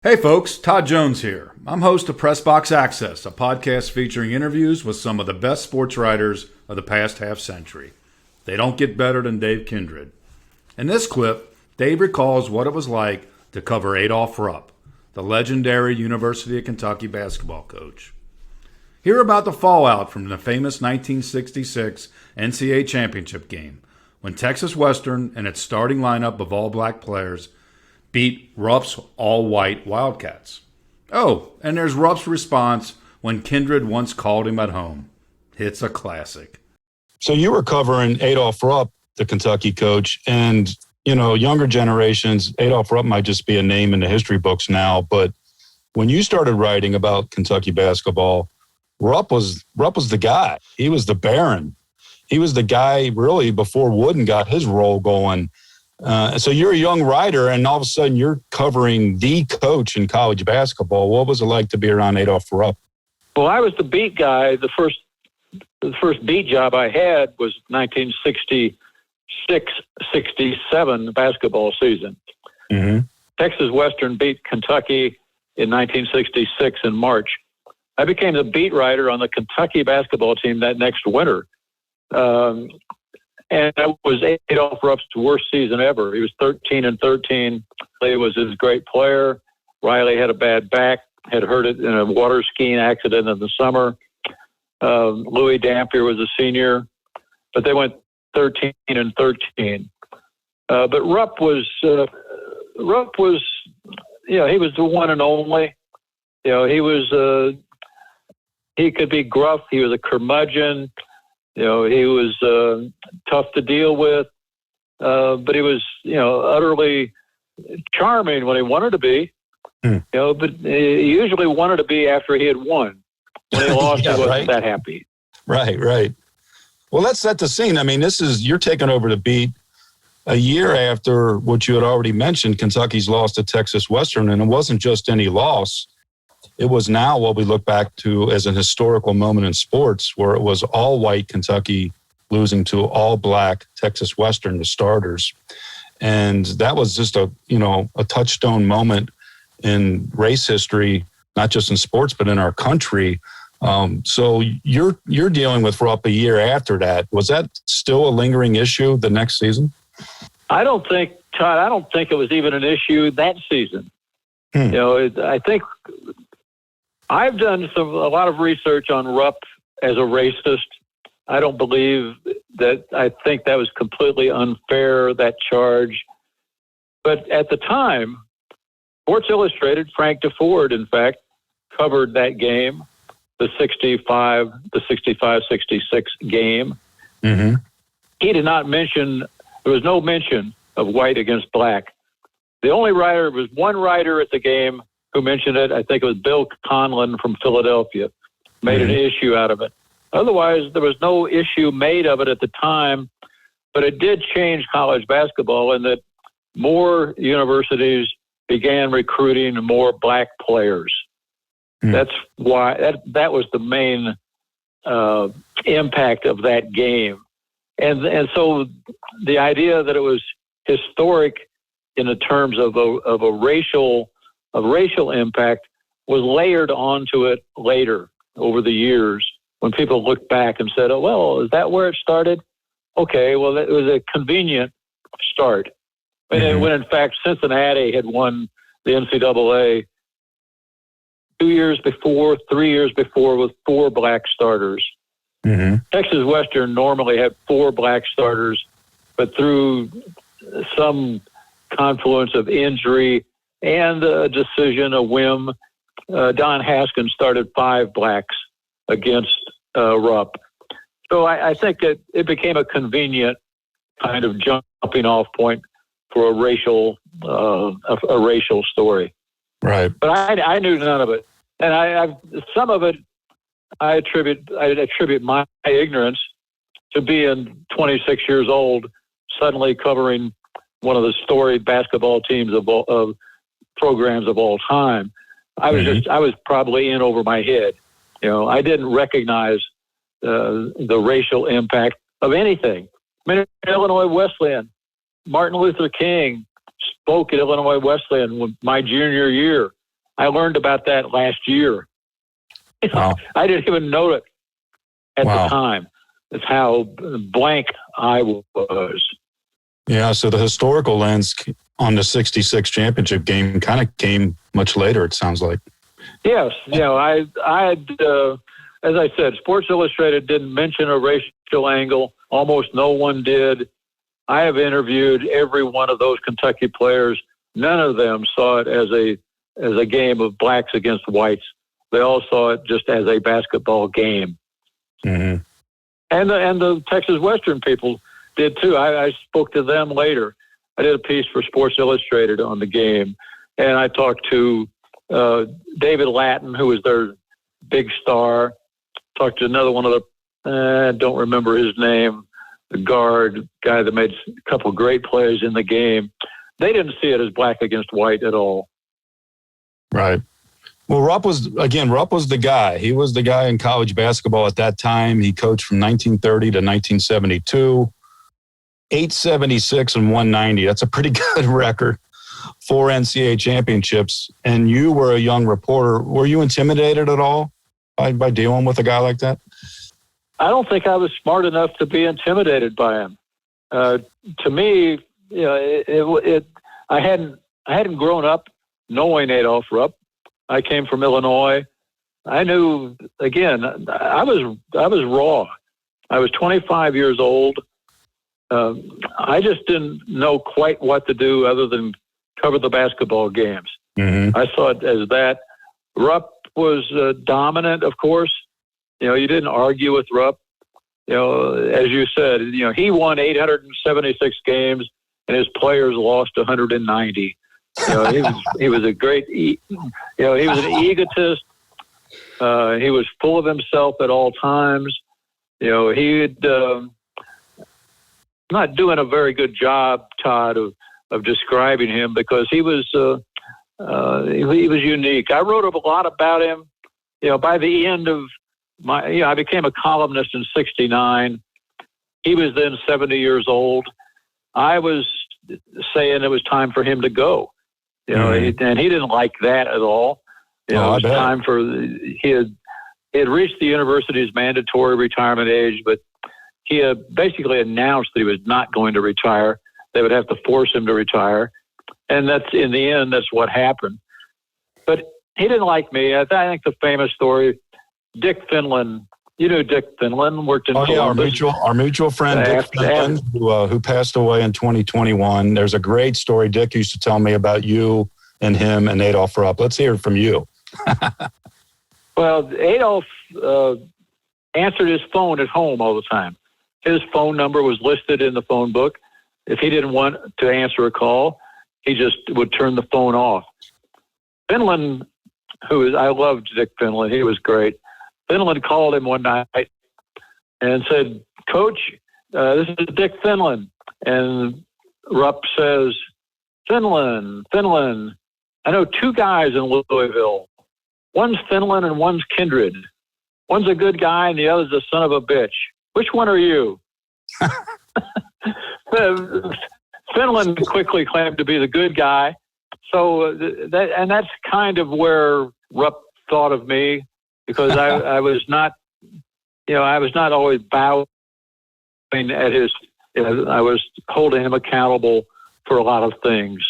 Hey folks, Todd Jones here. I'm host of Pressbox Access, a podcast featuring interviews with some of the best sports writers of the past half century. They don't get better than Dave Kindred. In this clip, Dave recalls what it was like to cover Adolph Rupp, the legendary University of Kentucky basketball coach. Hear about the fallout from the famous 1966 NCAA championship game, when Texas Western and its starting lineup of all-black players beat Rupp's all-white Wildcats. Oh, and there's Rupp's response when Kindred once called him at home. It's a classic. So you were covering Adolph Rupp, the Kentucky coach, and, you know, younger generations, Adolph Rupp might just be a name in the history books now, but when you started writing about Kentucky basketball, Rupp was the guy. He was the Baron. He was the guy really before Wooden got his role going. So you're a young writer, and all of a sudden you're covering the coach in college basketball. What was it like to be around Adolph Rupp? Well, I was the beat guy. The first beat job I had was 1966-67 basketball season. Mm-hmm. Texas Western beat Kentucky in 1966 in March. I became the beat writer on the Kentucky basketball team that next winter. And that was Adolph Rupp's worst season ever. He was 13-13. He was his great player. Riley had a bad back, had hurt it in a water skiing accident in the summer. Louis Dampier was a senior, but they went 13-13. But Rupp was, he was the one and only. You know, he could be gruff. He was a curmudgeon. You know, he was tough to deal with, but he was, utterly charming when he wanted to be. But he usually wanted to be after he had won. When he lost, he wasn't that happy. Right. Well, let's set the scene. I mean, you're taking over the beat a year after what you had already mentioned, Kentucky's loss to Texas Western, and it wasn't just any loss. It was now what we look back to as an historical moment in sports, where it was all-white Kentucky losing to all-black Texas Western, the starters. And that was just a touchstone moment in race history, not just in sports, but in our country. So you're dealing with Rupp a year after that. Was that still a lingering issue the next season? I don't think it was even an issue that season. I think I've done a lot of research on Rupp as a racist. I don't believe that. I think that was completely unfair, that charge. But at the time, Sports Illustrated, Frank DeFord, in fact, covered that game, the 65-66 game. Mm-hmm. He did not mention, there was no mention of white against black. The only writer, was one writer at the game who mentioned it. I think it was Bill Conlon from Philadelphia, made an issue out of it. Otherwise, there was no issue made of it at the time, but it did change college basketball in that more universities began recruiting more black players. That's why that was the main impact of that game. And so the idea that it was historic in the terms of a racial impact was layered onto it later over the years when people looked back and said, oh, well, is that where it started? Okay, well, it was a convenient start. Mm-hmm. When in fact, Cincinnati had won the NCAA 3 years before with 4 black starters. Mm-hmm. Texas Western normally had 4 black starters, but through some confluence of injury and a decision, a whim, Don Haskins started 5 blacks against Rupp. So I think that it became a convenient kind of jumping off point for a racial story. Right. But I knew none of it, and some of it I attribute my ignorance to being 26 years old, suddenly covering one of the storied basketball teams of programs of all time. I was probably in over my head. I didn't recognize the racial impact of anything. I mean, Illinois Wesleyan, Martin Luther King spoke at Illinois Wesleyan my junior year. I learned about that last year. Wow. I didn't even know it at Wow. the time. That's how blank I was. Yeah, so the historical lens on the 66 championship game kind of came much later, it sounds like. Yes, I had, as I said, Sports Illustrated didn't mention a racial angle. Almost no one did. I have interviewed every one of those Kentucky players. None of them saw it as a game of blacks against whites. They all saw it just as a basketball game. Mm-hmm. And the Texas Western people did too. I spoke to them later. I did a piece for Sports Illustrated on the game, and I talked to David Lattin, who was their big star. Talked to another one of the, don't remember his name, the guard guy that made a couple great plays in the game. They didn't see it as black against white at all. Right. Well, Rupp was the guy. He was the guy in college basketball at that time. He coached from 1930 to 1972, 876 and 190. That's a pretty good record. 4 NCAA championships. And you were a young reporter. Were you intimidated at all by dealing with a guy like that? I don't think I was smart enough to be intimidated by him. To me, I hadn't grown up knowing Adolph Rupp. I came from Illinois. I knew, again, I was raw. I was 25 years old. I just didn't know quite what to do other than cover the basketball games. Mm-hmm. I saw it as that. Rupp was dominant, of course. You didn't argue with Rupp. As you said, he won 876 games and his players lost 190. He was a great, he was an egotist. He was full of himself at all times. He'd not doing a very good job, Todd, of describing him because he was unique. I wrote a lot about him. By the end of I became a columnist in '69. He was then 70 years old. I was saying it was time for him to go. And he didn't like that at all. It was time for he had reached the university's mandatory retirement age, but he had basically announced that he was not going to retire. They would have to force him to retire, and in the end, that's what happened. But he didn't like me. I think the famous story, Dick Finland. You knew Dick Finland, worked in Columbus. Our mutual friend Dick Finland, who passed away in 2021. There's a great story Dick used to tell me about you and him and Adolph Rupp. Let's hear it from you. Well, Adolph answered his phone at home all the time. His phone number was listed in the phone book. If he didn't want to answer a call, he just would turn the phone off. Finland, I loved Dick Finland. He was great. Finland called him one night and said, "Coach, this is Dick Finland." And Rupp says, Finland, I know 2 guys in Louisville. One's Finland and one's Kindred. One's a good guy and the other's a son of a bitch. Which one are you?" Finland quickly claimed to be the good guy. So that's kind of where Rupp thought of me. Because I was not, I was not always bowing at his. I was holding him accountable for a lot of things.